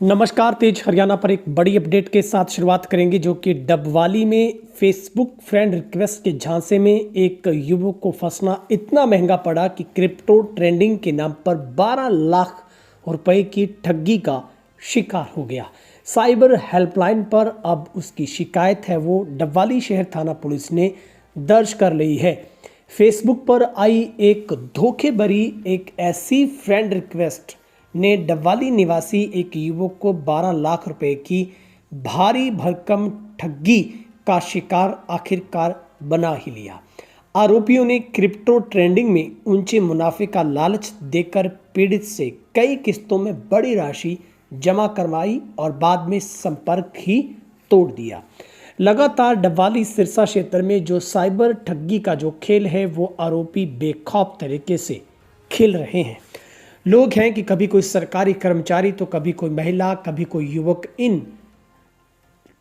नमस्कार। तेज हरियाणा पर एक बड़ी अपडेट के साथ शुरुआत करेंगे, जो कि डबवाली में फेसबुक फ्रेंड रिक्वेस्ट के झांसे में एक युवक को फंसना इतना महंगा पड़ा कि क्रिप्टो ट्रेंडिंग के नाम पर 12 लाख रुपए की ठगी का शिकार हो गया। साइबर हेल्पलाइन पर अब उसकी शिकायत है वो डबवाली शहर थाना पुलिस ने दर्ज कर ली है। फेसबुक पर आई एक धोखेभरी एक ऐसी फ्रेंड रिक्वेस्ट ने डबवाली निवासी एक युवक को 12 लाख रुपए की भारी भरकम ठगी का शिकार आखिरकार बना ही लिया। आरोपियों ने क्रिप्टो ट्रेडिंग में ऊंचे मुनाफे का लालच देकर पीड़ित से कई किस्तों में बड़ी राशि जमा करवाई और बाद में संपर्क ही तोड़ दिया। लगातार डबवाली सिरसा क्षेत्र में जो साइबर ठगी का जो खेल है वो आरोपी बेखौफ तरीके से खेल रहे हैं। लोग हैं कि कभी कोई सरकारी कर्मचारी तो कभी कोई महिला, कभी कोई युवक इन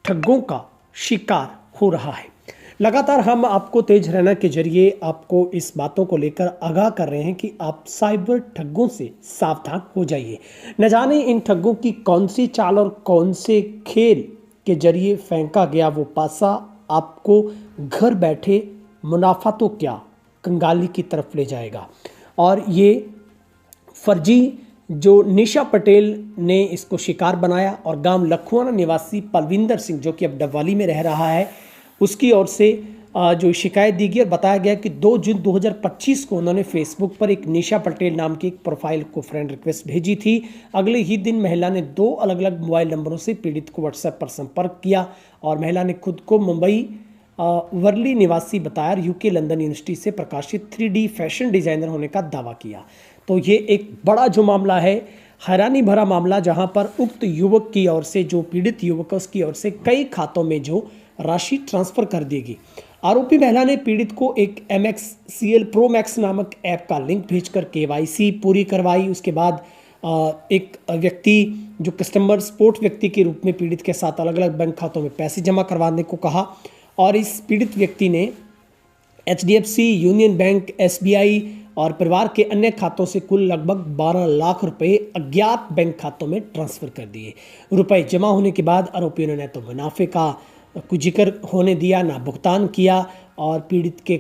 ठगों का शिकार हो रहा है। लगातार हम आपको तेज हरियाणा के जरिए आपको इस बातों को लेकर आगाह कर रहे हैं कि आप साइबर ठगों से सावधान हो जाइए। न जाने इन ठगों की कौन सी चाल और कौन से खेल के जरिए फेंका गया वो पासा आपको घर बैठे मुनाफा तो क्या कंगाली की तरफ ले जाएगा। और ये फर्जी जो निशा पटेल ने इसको शिकार बनाया और गांव लखुआना निवासी पलविंदर सिंह, जो कि अब डबवाली में रह रहा है, उसकी ओर से जो शिकायत दी गई और बताया गया कि 2 जून 2025 को उन्होंने फेसबुक पर एक निशा पटेल नाम की एक प्रोफाइल को फ्रेंड रिक्वेस्ट भेजी थी। अगले ही दिन महिला ने 2 अलग अलग मोबाइल नंबरों से पीड़ित को व्हाट्सएप पर संपर्क किया और महिला ने खुद को मुंबई वर्ली निवासी बताया, यूके लंदन यूनिवर्सिटी से प्रकाशित 3D फैशन डिजाइनर होने का दावा किया। तो ये एक बड़ा जो मामला है, हैरानी भरा मामला, जहां पर उक्त युवक की ओर से, जो पीड़ित युवक है उसकी ओर से कई खातों में जो राशि ट्रांसफर कर दी गई। आरोपी महिला ने पीड़ित को एक MXCL Pro Max नामक ऐप का लिंक भेजकर KYC पूरी करवाई। उसके बाद एक व्यक्ति जो कस्टमर सपोर्ट व्यक्ति के रूप में पीड़ित के साथ अलग अलग बैंक खातों में पैसे जमा करवाने को कहा और इस पीड़ित व्यक्ति ने HDFC, यूनियन बैंक, SBI और परिवार के अन्य खातों से कुल लगभग 12 लाख रुपए अज्ञात बैंक खातों में ट्रांसफर कर दिए। रुपए जमा होने के बाद आरोपियों ने तो मुनाफे का कुछ जिक्र होने दिया, ना भुगतान किया और पीड़ित के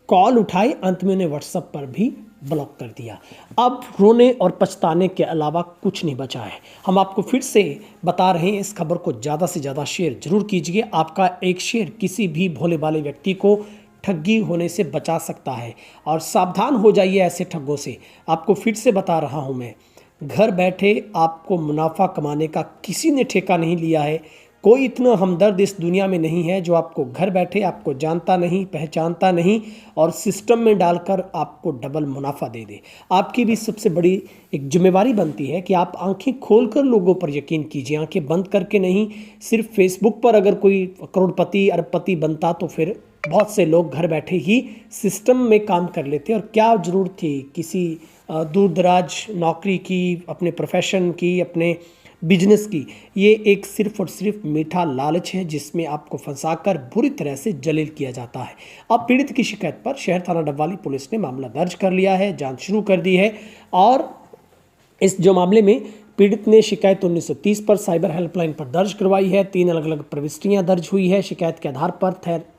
कॉल उठाई। अंत में उन्हें व्हाट्सएप पर भी ब्लॉक कर दिया। अब रोने और पछताने के अलावा कुछ नहीं बचा है। हम आपको फिर से बता रहे हैं, इस खबर को ज़्यादा से ज़्यादा शेयर जरूर कीजिए। आपका एक शेयर किसी भी भोले भाले व्यक्ति को ठगी होने से बचा सकता है और सावधान हो जाइए ऐसे ठगों से। आपको फिर से बता रहा हूं मैं, घर बैठे आपको मुनाफा कमाने का किसी ने ठेका नहीं लिया है। कोई इतना हमदर्द इस दुनिया में नहीं है जो आपको घर बैठे, आपको जानता नहीं, पहचानता नहीं और सिस्टम में डालकर आपको डबल मुनाफा दे दे। आपकी भी सबसे बड़ी एक जिम्मेवारी बनती है कि आप आंखें खोलकर लोगों पर यकीन कीजिए, आंखें बंद करके नहीं। सिर्फ फेसबुक पर अगर कोई करोड़पति अरबपति बनता तो फिर बहुत से लोग घर बैठे ही सिस्टम में काम कर लेते और क्या ज़रूरत थी किसी दूर दराज नौकरी की, अपने प्रोफेशन की, अपने बिजनेस की। ये एक सिर्फ और सिर्फ मीठा लालच है जिसमें आपको फंसाकर बुरी तरह से जलील किया जाता है। अब पीड़ित की शिकायत पर शहर थाना डबवाली पुलिस ने मामला दर्ज कर लिया है, जांच शुरू कर दी है और इस जो मामले में पीड़ित ने शिकायत 1930 पर साइबर हेल्पलाइन पर दर्ज करवाई है। 3 अलग अलग प्रविष्टियां दर्ज हुई है। शिकायत के आधार पर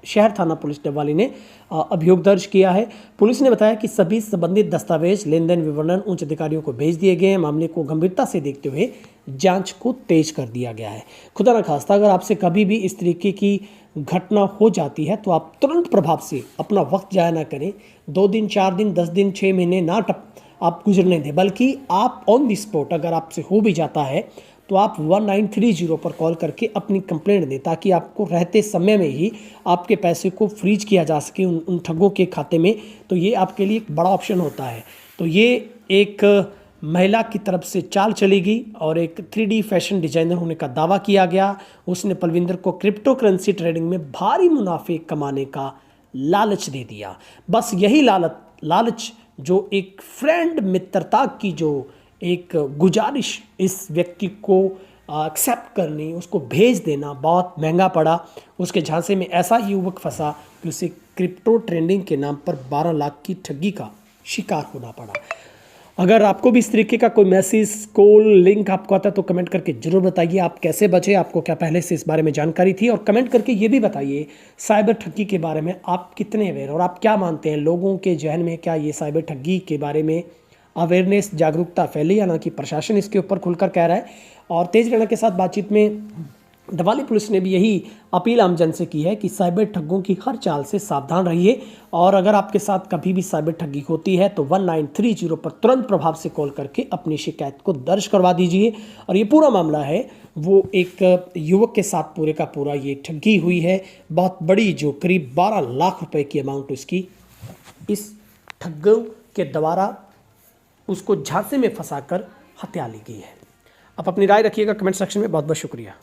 शहर थाना पुलिस डबवाली ने अभियोग दर्ज किया है। पुलिस ने बताया कि सभी संबंधित दस्तावेज, लेन देन विवरण उच्च अधिकारियों को भेज दिए गए हैं। मामले को गंभीरता से देखते हुए जांच को तेज कर दिया गया है। खुदा न खास्ता अगर आपसे कभी भी इस तरीके की घटना हो जाती है तो आप तुरंत प्रभाव से अपना वक्त जाया ना करें। 2 दिन, 4 दिन, 10 दिन, 6 महीने ना आप गुजरने दें, बल्कि आप ऑन द स्पॉट अगर आपसे हो भी जाता है तो आप 1930 पर कॉल करके अपनी कंप्लेंट दें, ताकि आपको रहते समय में ही आपके पैसे को फ्रीज किया जा सके उन ठगों के खाते में। तो ये आपके लिए एक बड़ा ऑप्शन होता है। तो ये एक महिला की तरफ से चाल चली गई और एक 3D फैशन डिजाइनर होने का दावा किया गया। उसने पलविंदर को क्रिप्टो करेंसी ट्रेडिंग में भारी मुनाफे कमाने का लालच दे दिया। बस यही लालच जो एक फ्रेंड मित्रता की जो एक गुजारिश इस व्यक्ति को एक्सेप्ट करनी, उसको भेज देना बहुत महंगा पड़ा। उसके झांसे में ऐसा युवक फंसा कि उसे क्रिप्टो ट्रेडिंग के नाम पर 12 लाख की ठगी का शिकार होना पड़ा। अगर आपको भी इस तरीके का कोई मैसेज, कॉल, लिंक आपको आता है तो कमेंट करके जरूर बताइए आप कैसे बचे, आपको क्या पहले से इस बारे में जानकारी थी, और कमेंट करके ये भी बताइए साइबर ठगी के बारे में आप कितने अवेयर और आप क्या मानते हैं, लोगों के जहन में क्या ये साइबर ठगी के बारे में अवेयरनेस, जागरूकता फैली या ना कि प्रशासन इसके ऊपर खुलकर कह रहा है। और तेज गणना के साथ बातचीत में डबवाली पुलिस ने भी यही अपील आम जन से की है कि साइबर ठगों की हर चाल से सावधान रहिए, और अगर आपके साथ कभी भी साइबर ठगी होती है तो 1930 पर तुरंत प्रभाव से कॉल करके अपनी शिकायत को दर्ज करवा दीजिए। और ये पूरा मामला है वो एक युवक के साथ पूरे का पूरा ये ठगी हुई है, बहुत बड़ी, जो करीब 12 लाख रुपए की अमाउंट उसकी इस ठगों के द्वारा उसको झांसे में फंसाकर हत्या ली गई है। आप अपनी राय रखिएगा कमेंट सेक्शन में। बहुत बहुत शुक्रिया।